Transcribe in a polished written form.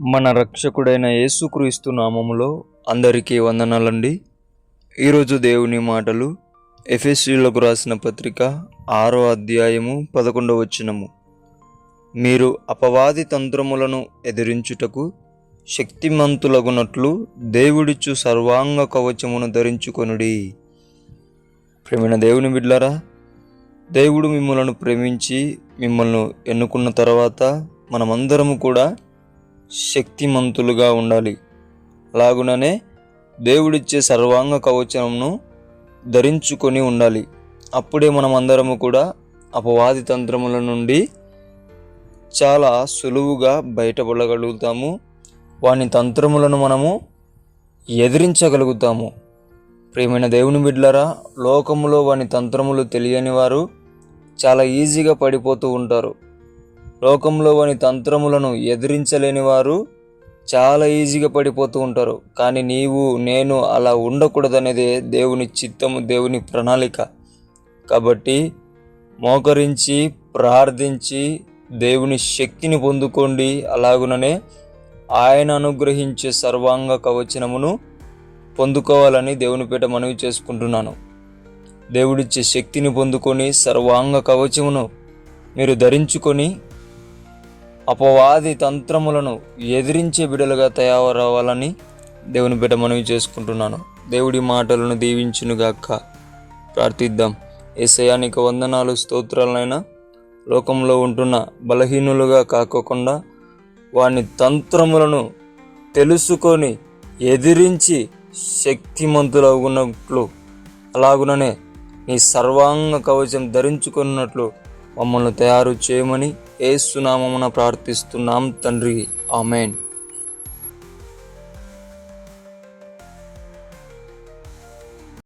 మన రక్షకుడైన యేసుక్రీస్తు నామములో అందరికీ వందనాలండి. ఈరోజు దేవుని మాటలు ఎఫెసీయులకు రాసిన పత్రిక 6వ అధ్యాయము 11వ వచనము. మీరు అపవాది తంత్రములను ఎదిరించుటకు శక్తిమంతులగునట్లు దేవుడిచ్చు సర్వాంగ కవచమును ధరించుకొనుడి. ప్రేమైన దేవుని బిడ్డలారా, దేవుడు మిమ్మల్ని ప్రేమించి మిమ్మల్ని ఎన్నుకున్న తర్వాత మనమందరము కూడా శక్తిమంతులుగా ఉండాలి. అలాగుననే దేవుడిచ్చే సర్వాంగ కవచమును ధరించుకొని ఉండాలి. అప్పుడే మనమందరము కూడా అపవాది తంత్రముల నుండి చాలా సులువుగా బయటపడగలుగుతాము. వాని తంత్రములను మనము ఎదిరించగలుగుతాము. ప్రియమైన దేవుని బిడ్డలారా, లోకములో వాని తంత్రములు తెలియని వారు చాలా ఈజీగా పడిపోతూ ఉంటారు. లోకంలో వాని తంత్రములను ఎదిరించలేని వారు చాలా ఈజీగా పడిపోతూ ఉంటారు. కానీ నీవు నేను అలా ఉండకూడదనేదే దేవుని చిత్తము, దేవుని ప్రణాళిక. కాబట్టి మోకరించి ప్రార్థించి దేవుని శక్తిని పొందుకోండి. అలాగుననే ఆయన అనుగ్రహించే సర్వాంగ కవచనమును పొందుకోవాలని దేవుని పేట మనవి చేసుకుంటున్నాను. దేవుడిచ్చే శక్తిని పొందుకొని సర్వాంగ కవచమును మీరు ధరించుకొని అపవాది తంత్రములను ఎదిరించే బిడ్డలుగా తయారవ్వాలని దేవుని బిడ్డ మనవి చేసుకుంటున్నాను. దేవుడి మాటలను దీవించునుగాక. ప్రార్థిద్దాం. యేసయ్యా, నీకు వందనాలు, స్తోత్రాలైనా. లోకంలో ఉంటున్న బలహీనులుగా కాకోకుండా వాని తంత్రములను తెలుసుకొని ఎదిరించి శక్తిమంతులగునట్లు, అలాగుననే నీ సర్వాంగ కవచం ధరించుకున్నట్లు మమ్మల్ని తయారు చేయమని యేసు నామమున ప్రార్థిస్తున్నాం తండ్రి. ఆమేన్.